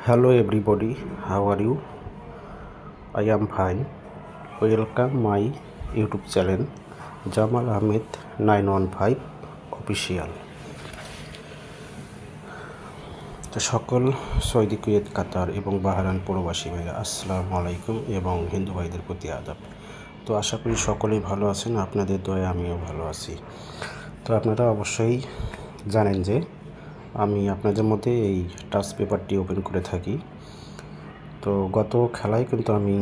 Hello everybody, how are you? I am fine. Welcome my YouTube channel Jamal Ahmed 915 Official. তো সকল Saudi Kuwait কাতার এবং Bahrain প্রবাসী ভাইরা আসসালামু আলাইকুম এবং হিন্দু ভাইদের প্রতি আদাব। তো আশা করি সকলেই ভালো আছেন, আপনাদের দয়ায় আমিও ভালো আছি। তো আপনারা অবশ্যই জানেন যে আমি আপনাদের মধ্যে এই টাচ পেপারটি ওপেন করে থাকি। তো গত খেলায় কিন্তু আমি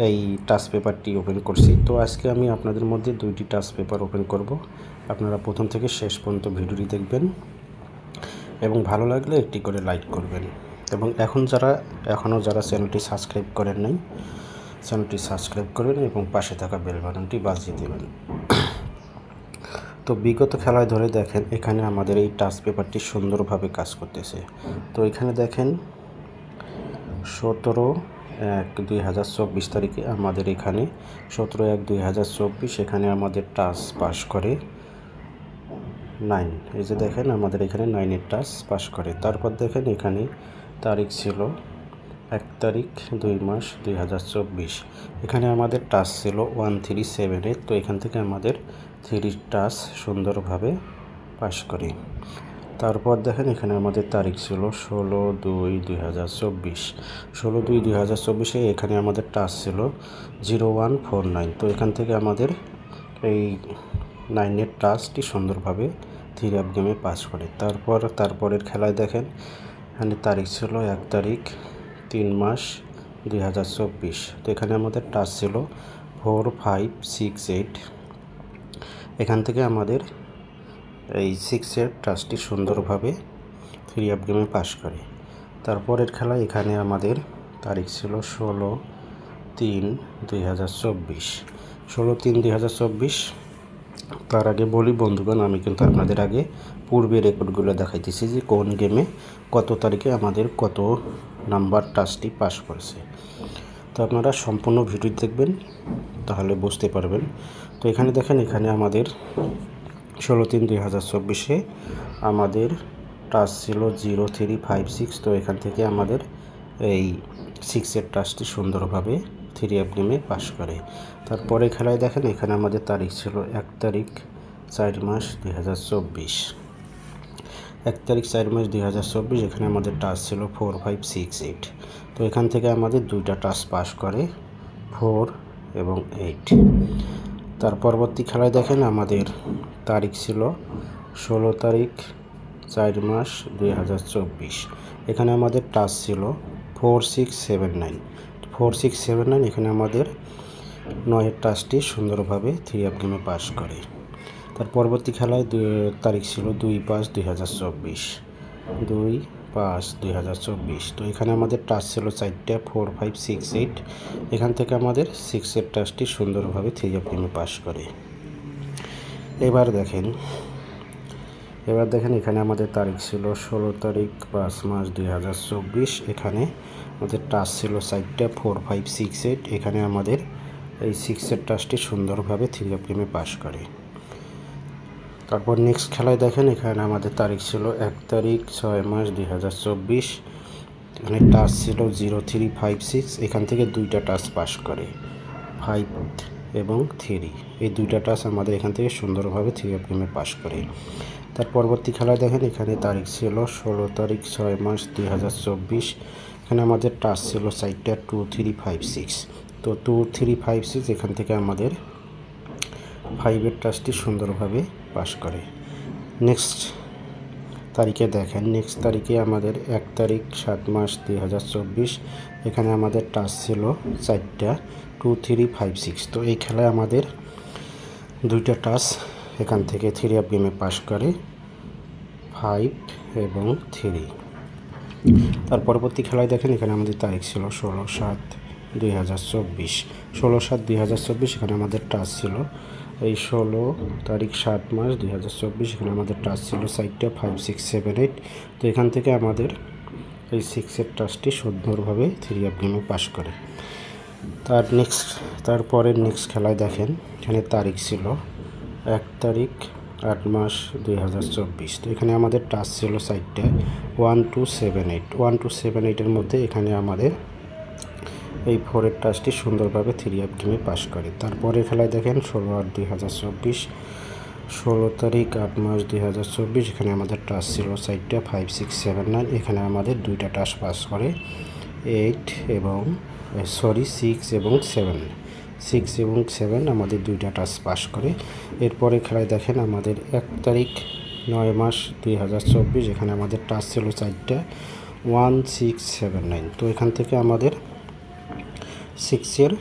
এই টাচ পেপারটি ওপেন করছি। তো আজকে আমি আপনাদের মধ্যে দুইটি টাচ পেপার ওপেন করব। আপনারা প্রথম থেকে শেষ পর্যন্ত ভিডিওটি দেখবেন এবং ভালো লাগলে একটি করে লাইক করবেন এবং এখনও যারা চ্যানেলটি সাবস্ক্রাইব করেন নাই চ্যানেলটি সাবস্ক্রাইব করবেন এবং পাশে থাকা বেল বাটনটি বাজিয়ে দেবেন। তো বিগত খেলায় ধরে দেখেন এখানে আমাদের এই টাচ পেপারটি সুন্দরভাবে কাজ করতেছে। তো এখানে দেখেন 17/1/2024 তারিখে আমাদের এখানে 17/1/2024 এখানে আমাদের টাচ পাস করে 9। এই যে দেখেন আমাদের এখানে 9-এর টাচ পাস করে। তারপর দেখেন এখানে তারিখ ছিল 1 তারিখ 2 মাস 2024। এখানে আমাদের টাচ ছিল 137-এ। তো এখান থেকে আমাদের 3 টাচ সুন্দরভাবে পাস করি। তারপর দেখেন এখানে আমাদের তারিখ ছিল 16/2/2024। 16/2/2024-এ এখানে আমাদের টাচ ছিল 0149। তো এখান থেকে আমাদের এই 9-এর টাচটি সুন্দরভাবে 3 গেমে পাস করে। তারপরের খেলায় দেখেন এখানে তারিখ ছিল 1 তারিখ 3 মাস 2024। তো এখানে আমাদের টাচ ছিল 4568। এখান থেকে আমাদের এই 6-এর টাচটি সুন্দরভাবে 3 গেমে পাস করে। তারপরের খেলা এখানে আমাদের তারিখ ছিল 16/3/2024। 16/3/2024। তার আগে বলি বন্ধুগণ, আমি কিন্তু আপনাদের আগে পূর্বে রেকর্ডগুলো দেখাইতেছি যে কোন গেমে কত তারিখে আমাদের কত নাম্বার টাচটি পাস করেছে। তো আপনারা সম্পূর্ণ ভিডিও দেখবেন তাহলে বুঝতে পারবেন। তো এখানে দেখেন এখানে আমাদের 16/3/2024-এ আমাদের টাচ ছিল 0356। তো এখান থেকে আমাদের এই 6-এর টাচটি সুন্দরভাবে 3 গেমে পাস করে। তারপরে খেলায় দেখেন এখানে আমাদের তারিখ ছিল 1 তারিখ 4 মাস 2024। 1 তারিখ 4 মাস 2024 এখানে আমাদের টাচ ছিল 4568। তো এখান থেকে আমাদের 2টা টাচ পাস করে 4 এবং 8। তার পরবর্তী খেলায় দেখেন আমাদের তারিখ ছিল 16 তারিখ 4 মাস 2024। এখানে আমাদের টাচ ছিল 4679। 4679 এখানে আমাদের 9-এর টাচটি সুন্দরভাবে 3 গেমে পাস করে। তার পরবর্তী খেলায় তারিখ ছিল 2/5/2024। 2/5/2024। তো এখানে আমাদের টাচ ছিল 4টা 4568। এখান থেকে আমাদের 6-এর টাচটি সুন্দরভাবে 3 গেমে পাস করে। এবার দেখেন এখানে আমাদের তারিখ ছিল 16 তারিখ 5 মাস 2024। এখানে আমাদের টাচ ছিল 4টা 4568। এখানে আমাদের এই 6-এর টাচটি সুন্দরভাবে 3 গেমে পাস করে। তারপর নেক্সট খেলায় দেখেন এখানে আমাদের তারিখ ছিল 1 তারিখ 6 মাস 2024। এখানে টাচ ছিল 0356। এখান থেকে 2টা টাচ পাস করে 5 এবং 3। এই 2টা টাচ আমাদের এখান থেকে সুন্দরভাবে 3 গেমে পাস করে। তার পরবর্তী খেলায় দেখেন এখানে তারিখ ছিল 16 তারিখ 6 মাস 2024। এখানে আমাদের টাচ ছিল 4টা 2356। তো 2356 এখান থেকে আমাদের 5-এর টাচটি সুন্দরভাবে পাস করে। নেক্সট তারিখে দেখেন নেক্সট তারিখে আমাদের 1 তারিখ 7 মাস 2024। এখানে আমাদের টাচ ছিল 4টা 2356। তো এই খেলায় আমাদের 2টা টাচ এখান থেকে 3 গেমে পাস করে 5 এবং 3। তার পরবর্তী খেলায় দেখেন এখানে আমাদের তারিখ ছিল 16/7/2024। 16/7/2024 এখানে আমাদের টাচ ছিল এই 16 তারিখ 7 মাস 2024। এখানে আমাদের টাচ ছিল 4টা 5678। তো এখান থেকে আমাদের এই 6-এর টাচটি সুন্দরভাবে 3 গেমে পাস করে। তারপরের নেক্সট খেলায় দেখেন এখানে তারিখ ছিল 1 তারিখ 8 মাস 2024। তো এখানে আমাদের টাচ ছিল সাইডটা 1278 1278-এর মধ্যে এখানে আমাদের এই 4-এর টাচটি সুন্দরভাবে 3 গেমে পাস করে। তারপরে খেলায় দেখেন 16/8/2024, 16 তারিখ 8 মাস 2024, এখানে আমাদের টাচ ছিল সাইডটা 5679। এখানে আমাদের দুইটা টাচ পাস করে 6 এবং 7 আমাদের দুইটা টাচ পাস করে। এরপরে খেলায় দেখেন আমাদের 1 তারিখ 9 মাস 2024, এখানে আমাদের টাচ ছিল সাইডটা 1679। তো এখান থেকে আমাদের 6-এর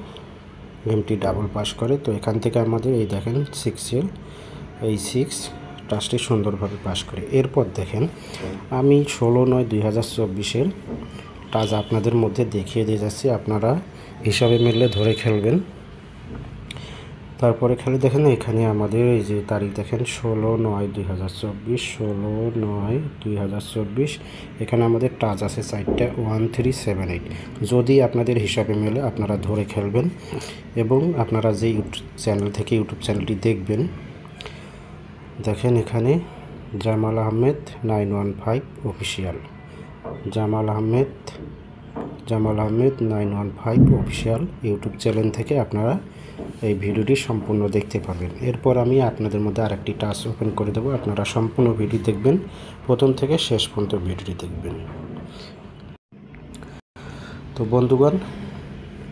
গেমটি ডাবল পাস করে। তো এখান থেকে আমাদের এই দেখেন 6-এর এই 6 টাচটি সুন্দরভাবে পাস করে। এরপর দেখেন আমি 16/9/2024-এর টাচ আপনাদের মধ্যে দেখিয়ে দিয়ে যাচ্ছি, আপনারা হিসাবে মিললে ধরে খেলবেন। তারপরে খেলে দেখেন এখানে আমাদের এই যে তারিখ দেখেন 16/9/2024, 16/9/2024, এখানে আমাদের টাচ আছে সাইডটা 1378। যদি আপনাদের হিসাবে মেলে আপনারা ধরে খেলবেন এবং আপনারা যে ইউটিউব চ্যানেলটি দেখবেন, দেখেন এখানে Jamal Ahmed 915 official, Jamal Ahmed 915 official YouTube channel থেকে আপনারা এই ভিডিওটি সম্পূর্ণ দেখতে পাবেন। এরপর আমি আপনাদের মধ্যে আরেকটি টাচ ওপেন করে দেবো, আপনারা সম্পূর্ণ ভিডিও দেখবেন, প্রথম থেকে শেষ পর্যন্ত ভিডিওটি দেখবেন। তো বন্ধুগণ,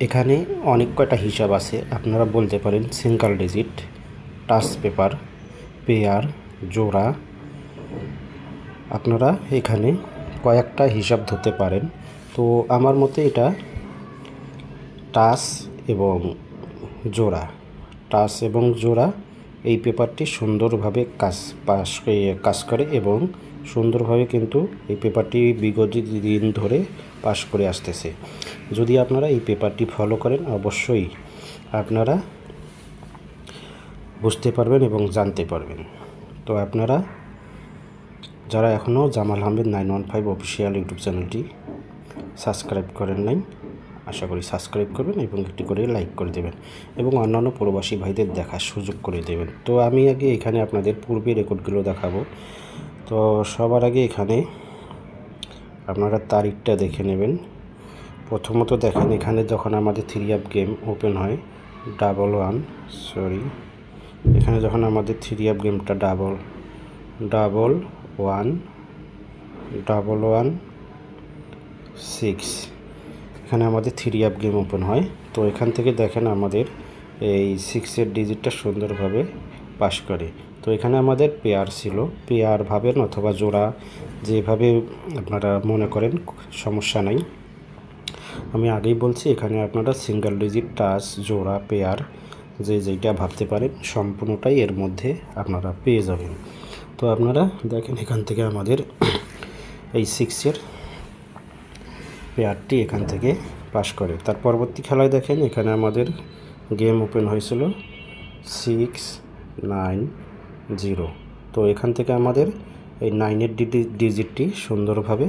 এখানে অনেক কয়টা হিসাব আছে, আপনারা বলতে পারেন single digit, touch paper, pair, জোড়া, আপনারা এখানে কয়েকটা হিসাব ধরতে পারেন। তো আমার মতে এটা টাচ এবং জোড়া এই পেপারটি সুন্দরভাবে কাজ করে এবং সুন্দরভাবে কিন্তু এই পেপারটি বিগত দিন ধরে পাস করে আসতেছে। যদি আপনারা এই পেপারটি ফলো করেন অবশ্যই আপনারা বুঝতে পারবেন এবং জানতে পারবেন। তো আপনারা যারা এখনও জামাল আহমেদ 915 অফিসিয়াল ইউটিউব চ্যানেলটি সাবস্ক্রাইব করেন নাই, আশা করি সাবস্ক্রাইব করবেন এবং একটি করে লাইক করে দেবেন এবং অন্যান্য প্রবাসী ভাইদের দেখার সুযোগ করে দেবেন। তো আমি আগে এখানে আপনাদের পূর্বে রেকর্ডগুলো দেখাবো। তো সবার আগে এখানে আপনারা তারিখটা দেখে নেবেন। প্রথমত দেখেন এখানে যখন আমাদের 3 গেম ওপেন হয় এখানে যখন আমাদের 3 গেমটা 1116 এখানে আমাদের 3 গেম ওপেন হয়। তো এখান থেকে দেখেন আমাদের এই 6-এর ডিজিটটা সুন্দরভাবে পাস করে। তো এখানে আমাদের পেয়ার ছিল, পেয়ার ভাবেন অথবা জোড়া যেভাবে আপনারা মনে করেন, সমস্যা নাই। আমি আগেই বলছি এখানে আপনারা সিঙ্গেল ডিজিট, টাচ, জোড়া, পেয়ার যেইটা ভাবতে পারেন সম্পূর্ণটাই এর মধ্যে আপনারা পেয়ে যাবেন। তো আপনারা দেখেন এখান থেকে আমাদের এই 6-এর পেয়ারটি এখান থেকে পাস করে। তার পরবর্তী খেলায় দেখেন এখানে আমাদের গেম ওপেন হয়েছিল 690। তো এখান থেকে আমাদের এই 9-এর ডিজিটটি সুন্দরভাবে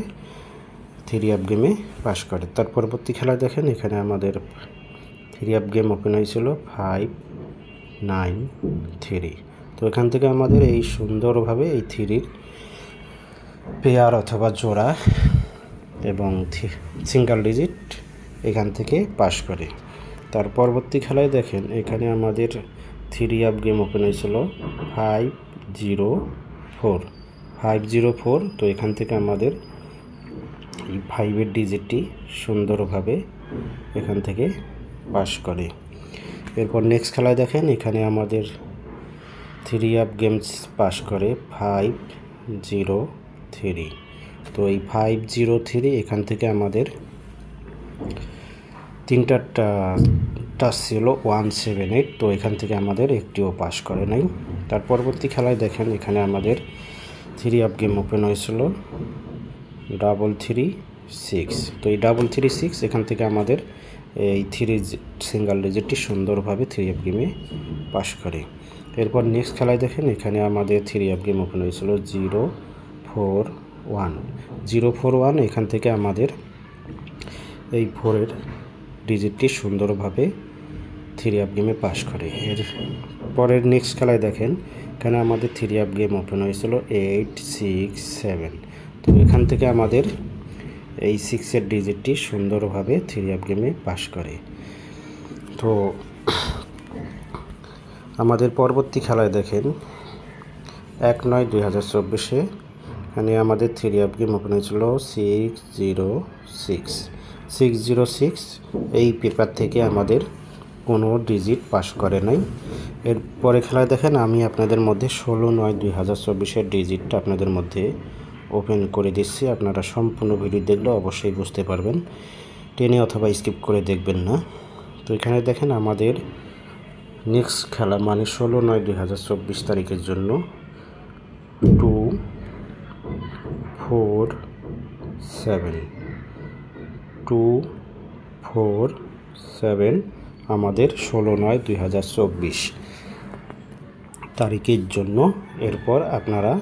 3 গেমে পাস করে। তার পরবর্তী খেলায় দেখেন এখানে আমাদের 3 গেম ওপেন হয়েছিল 593। তো এখান থেকে আমাদের এই সুন্দরভাবে এই 3-র পেয়ার অথবা জোড়া এবং সিঙ্গেল ডিজিট এখান থেকে পাস করে। তার পরবর্তী খেলায় দেখেন এখানে আমাদের 3 গেম ওপেন হয়েছিল 504। তো এখান থেকে আমাদের 5-এর ডিজিটটি সুন্দরভাবে এখান থেকে পাস করে। এরপর নেক্সট খেলায় দেখেন এখানে আমাদের 3 গেমস পাস করে 503। তো এই 503 এখান থেকে আমাদের 3টা টাচ ছিল 178। তো এখান থেকে আমাদের একটিও পাস করে নাই। তার পরবর্তী খেলায় দেখেন এখানে আমাদের 3 গেম ওপেন হয়েছিল 336। তো এই 336 এখান থেকে আমাদের এই 3 সিঙ্গেল ডিজিটটি সুন্দরভাবে 3 গেমে পাস করে। এরপর নেক্সট খেলায় দেখেন এখানে আমাদের 3 গেম ওপেন হয়েছিল 041। এখান থেকে আমাদের এই 4-এর ডিজিটটি সুন্দরভাবে 3 গেমে পাস করে। এর পরের নেক্সট খেলায় দেখেন এখানে আমাদের 3 অ্যাপ গেম ওপেন হয়েছিল 8 6 7। তো এখান থেকে আমাদের এই 6-এর ডিজিটটি সুন্দরভাবে 3 অ্যাপ গেমে পাস করে। তো আমাদের পরবর্তী খেলায় দেখেন 1/9/2024 এখানে আমাদের 3 অ্যাপ গেম ওপেন হয়েছিল 606। এই পেপার থেকে আমাদের কোনো ডিজিট পাস করে নাই। এরপরে খেলায় দেখেন আমি আপনাদের মধ্যে 16/9/2024 ডিজিটটা আপনাদের মধ্যে ওপেন করে দিচ্ছি। আপনারা সম্পূর্ণ ভিডিও দেখলে অবশ্যই বুঝতে পারবেন, টেনে অথবা স্কিপ করে দেখবেন না। তো এখানে দেখেন আমাদের নেক্সট খেলা মানে 16/9/2024 তারিখের জন্য 2 4 7 2 4 7 আমাদের 16/9/2024 তারিখের জন্য। এরপর আপনারা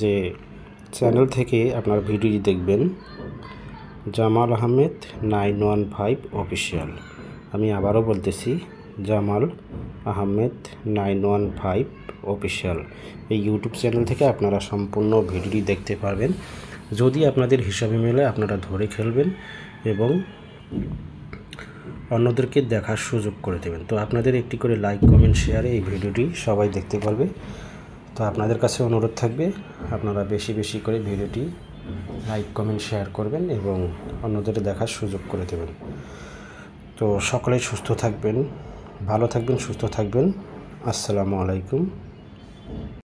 যে চ্যানেল থেকে আপনার ভিডিওটি দেখবেন জামাল আহমেদ 915 অফিসিয়াল। আমি আবারও বলতেছি জামাল আহমেদ 915 অফিসিয়াল। এই ইউটিউব চ্যানেল থেকে আপনারা সম্পূর্ণ ভিডিওটি দেখতে পারবেন। যদি আপনাদের হিসাবে মেলে আপনারা ধরে খেলবেন এবং অন্যদেরকে দেখার সুযোগ করে দেবেন। তো আপনাদের একটি করে লাইক কমেন্ট শেয়ারে এই ভিডিওটি সবাই দেখতে পারবে। তো আপনাদের কাছে অনুরোধ থাকবে আপনারা বেশি বেশি করে ভিডিওটি লাইক কমেন্ট শেয়ার করবেন এবং অন্যদের দেখার সুযোগ করে দেবেন। তো সকলেই সুস্থ থাকবেন, ভালো থাকবেন, সুস্থ থাকবেন। আসসালামু আলাইকুম।